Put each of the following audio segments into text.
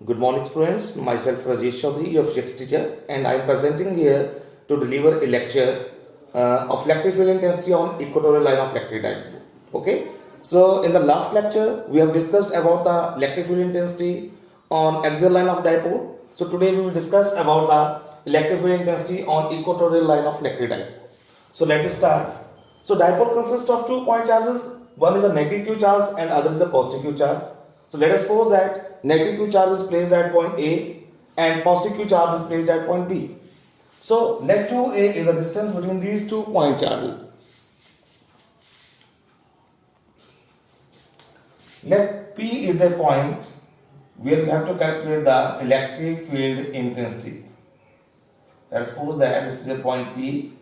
Good morning, students. Myself Rajesh Chaudhary, your physics teacher, and I am presenting here to deliver a lecture of electric field intensity on equatorial line of electric dipole. Okay. So in the last lecture, we have discussed about the electric field intensity on axial line of dipole. So today we will discuss about the electric field intensity on equatorial line of electric dipole. So let us start. So dipole consists of 2 point charges. One is a negative q charge and other is a positive q charge. So let us suppose that negative q charge is placed at point A and positive q charge is placed at point B. So let 2A is the distance between these 2 point charges. Let P is a point where we have to calculate the electric field intensity. Let us suppose that this is a point P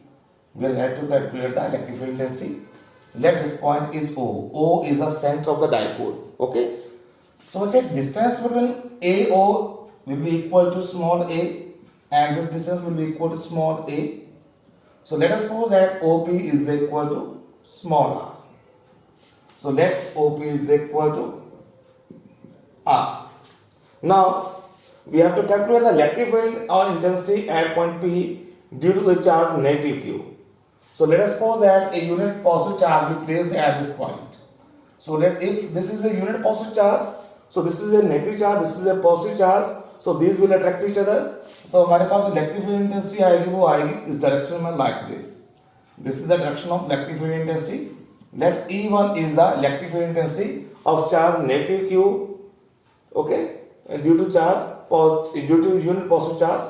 where we have to calculate the electric field intensity. Let this point is O. O is the center of the dipole. Okay. So check distance between AO will be equal to small a and this distance will be equal to small a. So let us suppose that OP is equal to small r. So let OP is equal to r. Now we have to calculate the electric field or intensity at point P due to the charge negative q. So let us suppose that a unit positive charge will be placed at this point. So if this is a unit positive charge, so this is a negative charge, this is a positive charge, so these will attract each other. तो हमारे पास electric field intensity आएगी वो आएगी इस direction में like this is the direction of electric field intensity. Let E1 is the electric field intensity of charge negative q, okay, due to unit positive charge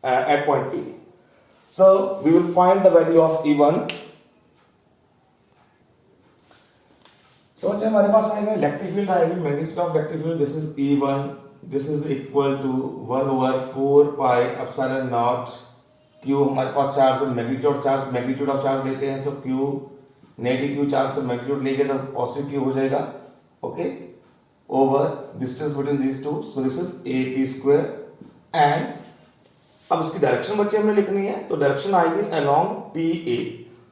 at point P. So we will find the value of E1. So अच्छा हमारे पास आएगा electric field आएगी magnitude of electric field this is E1. This is equal to 1/4 pi epsilon naught q. हमारे पास charge magnitude of charge लेते हैं. So q negative q charge का मैग्नीट्यूड लेंगे तो पॉजिटिव q हो जाएगा. Okay over distance between these two. So this is AP² and अब इसकी डायरेक्शन बच्चे हमें लिखनी है तो डायरेक्शन आएगी अलोंग PA.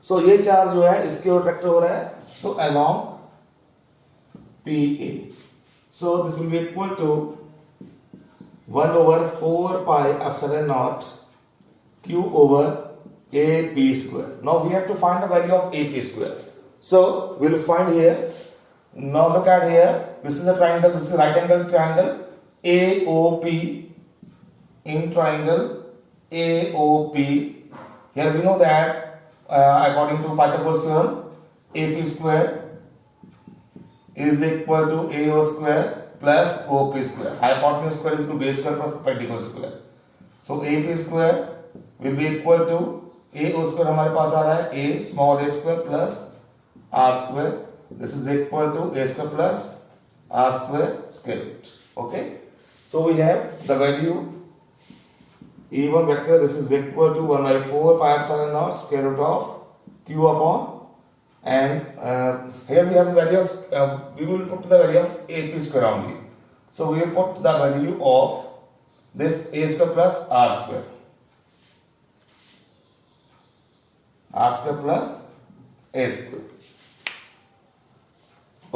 सो ये चार्ज जो है इसके ओर अट्रैक्ट हो रहा है. So along PA. So this will be equal to 1/4 pi epsilon naught q over AP². Now we have to find the value of AP². So we will find here. Now look at here. This is a triangle. This is a right angle triangle AOP. In triangle AOP, here we know that according to Pythagoras theorem, AP² is equal to AO² plus OP². Hypotenuse square is equal to base square plus perpendicular square. So AP² will be equal to AO² हमारे पास आ रहा है A small a² plus r². This is equal to a² plus r² square root. Okay. So we have the value E1 vector. This is equal to 1/4 pi epsilon naught square root of q upon. And here we have the value of we will put the value of AP² only. So we will put the value of this a² plus r². r² plus a².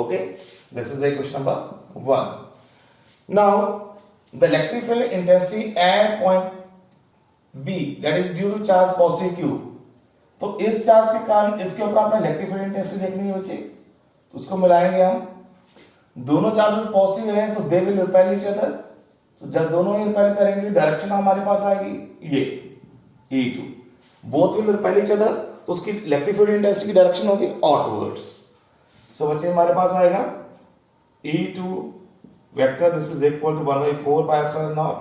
Okay, this is a question number 1. Now the electric field intensity at point B, that is due to charge positive q. तो इस charge के कारण इसके ऊपर आपने electric field intensity देखनी है बच्चे. तो उसको मिलाएंगे हम. दोनों चार्जेस पॉजिटिव हैं so they will repel each other. तो जब दोनों ही रिपेल करेंगे डायरेक्शन हमारे पास आएगी ये E2. Both will repel each other तो उसकी इलेक्ट्रिक फील्ड इंटेंसिटी की डायरेक्शन होगी आउटवर्ड्स. सो बच्चे हमारे पास आएगा E2 vector. This is equal to 1/4 pi epsilon naught.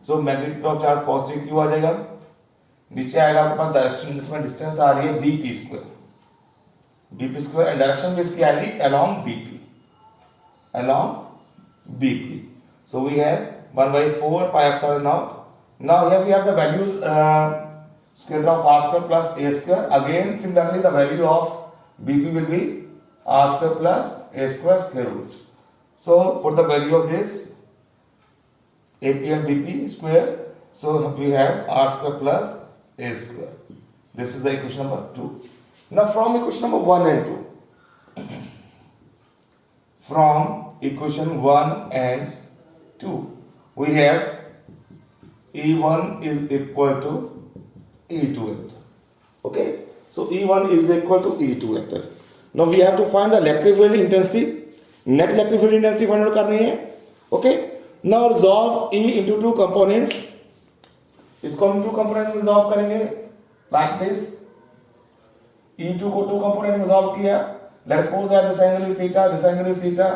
So magnitude of charge positive q आ जाएगा. नीचे आएगा आपके पास डायरेक्शन इसमें डिस्टेंस आ रही है BP² एंड डायरेक्शन भी इसकी आएगी along BP. So we have 1/4 pi epsilon naught. Now here we have the values square root of r² plus a². Again similarly the value of BP will be r² plus a² square root. So put the value of this AP and BP square. So we have r² plus a². This is the equation number 2. Now from equation number 1 and 2, from equation 1 and 2. We have E1 is equal to E2 vector. Okay, so E1 is equal to E2 vector. Now we have to find the electric field intensity. Net electric field intensity find out करनी है. Okay, now resolve E into two components. इसको हम 2 component में resolve करेंगे like this. E2 को 2 component में resolve किया. Let's suppose that this angle is theta, this angle is theta.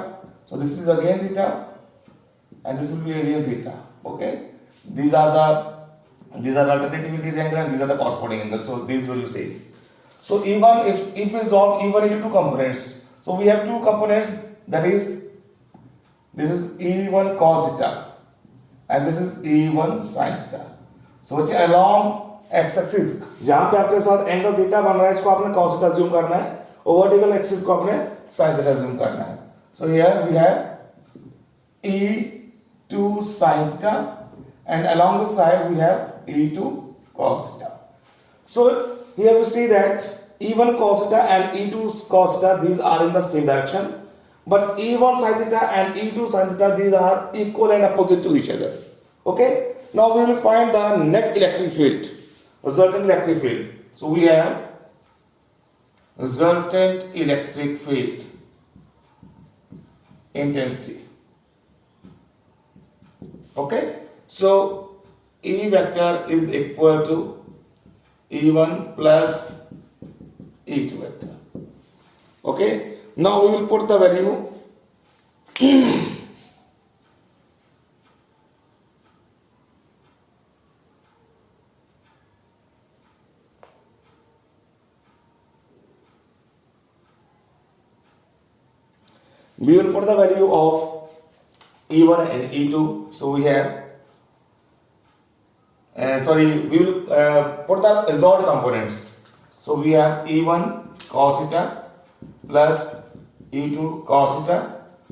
So this is again theta, and this will be again theta. Okay, these are the alternative interior angle and these are the corresponding angles. So these will be same. So E1, if we resolve E1 into 2 components, so we have 2 components, that is, this is E1 cos theta and this is E1 sin theta. So along x-axis जहां पे आपके साथ angle theta बन रहा है इसको आपने cos theta assume करना है और वर्टिकल एक्सिस को आपने sin theta assume करना है. So here we have E2 sin theta and along this side we have E2 cos theta. So here we see that E1 cos theta and E2 cos theta, these are in the same direction, but E1 sin theta and E2 sin theta, these are equal and opposite to each other. Okay, now we will find the net electric field, resultant electric field. So we have resultant electric field intensity. Okay, so E vector is equal to E1 plus E2 vector. Okay, now we will put the value we will put the value of E1 and E2. So we have we will put the resolved components. So we have E1 cos theta plus E2 cos theta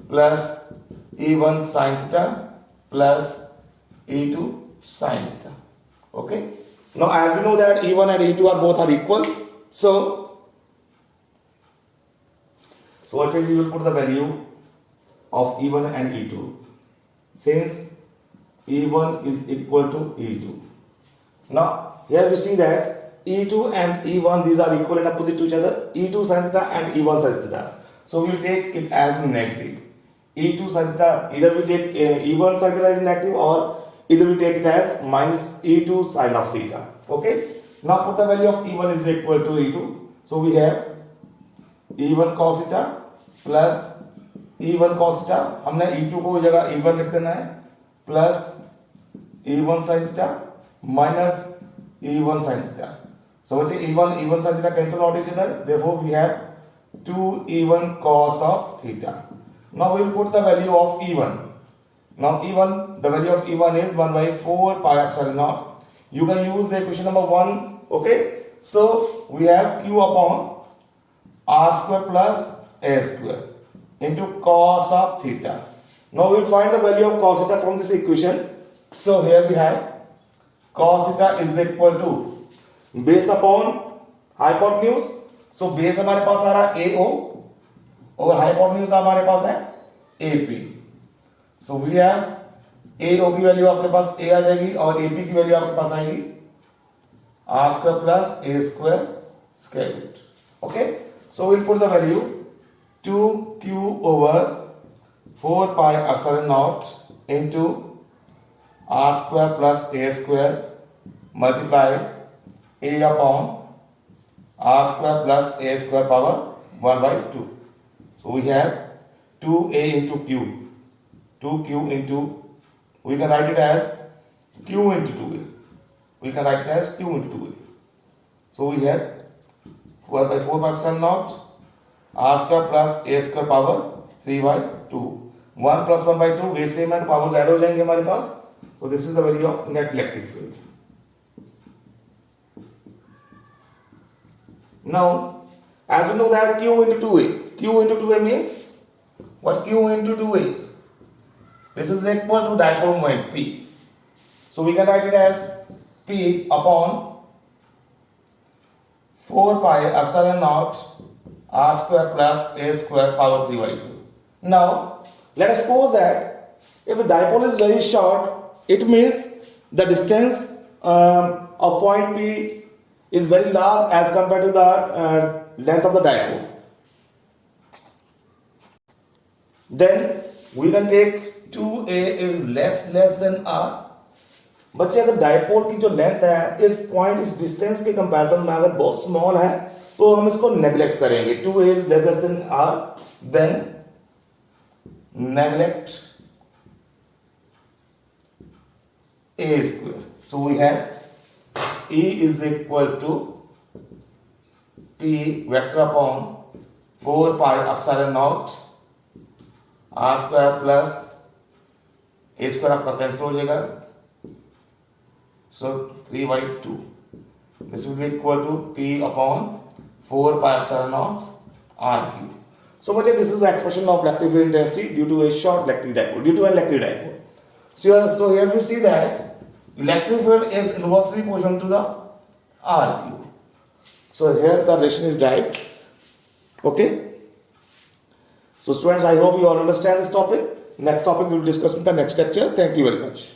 plus E1 sin theta plus E2 sin theta. Okay, now as we know that E1 and E2 are equal, so actually we will put the value of E1 and E2 since E1 is equal to E2. Now here we see that E2 and E1, these are equal and opposite to each other, E2 sin theta and E1 sin theta. So we will take it as negative. E2 sin theta, either we take E1 sin theta as negative or either we take it as minus E2 sin of theta. Okay, now put the value of E1 is equal to E2. So we have E1 cos theta plus E1 cos theta, हमने E2 को जगह E1 लिख देना है, plus E1 sin theta minus E1 sin theta. So what's E1 sin theta cancel out each other. Therefore we have 2 E1 cos of theta. Now we will put the value of E1. Now E1, the value of E1 is 1 by 4 pi epsilon naught. You can use the equation number 1. Okay, so we have Q upon R square plus A square into cos of theta. Now we will find the value of cos theta from this equation. So here we have cos theta is equal to base upon hypotenuse. So base हमारे पास आ रहा है AO और hypotenuse हमारे पास है AP. So we have AO की value आपके पास A आ जाएगी और AP की वैल्यू आपके पास आएगी R square plus A square square root. Okay, so we'll put the value 2Q over 4 pi epsilon naught into R square plus A square multiplied A upon R square plus A square power 1 by 2. So we have 2A into Q. 2Q into, we can write it as Q into 2A. We can write it as Q into 2A. So we have 4 by 4 pi epsilon naught R square plus A square power 3 by 2. 1 plus 1 by 2 way same है तो powers add हो जाएंगे हमारे पास. So this is the value of net electric field. Now as we know that Q into 2A. Q into 2A means what? Q into 2A. This is equal to dipole moment P. So we can write it as P upon 4 pi epsilon naught R square plus A square power 3 by 2. Now let us suppose that If the dipole is very short, it means the distance of point P is very large as compared to the length of the dipole. Then we can take 2a is less than r. बच्चे अगर dipole की जो length है इस point इस distance के comparison में अगर बहुत स्मॉल है तो हम इसको नेग्लेक्ट करेंगे. 2a is less than r, then neglect a square. So we have E is equal to P vector upon 4 pi epsilon naught r square plus a square आपका कैंसिल हो जाएगा. So 3/2. This will be equal to P upon 4 pi epsilon naught r cube. So much this is the expression of electric field intensity due to a short electric dipole, due to an electric dipole. So here we see that electric field is inversely proportional to the r cube. So here the relation is derived. Okay. So students, I hope you all understand this topic. Next topic we will discuss in the next lecture. Thank you very much.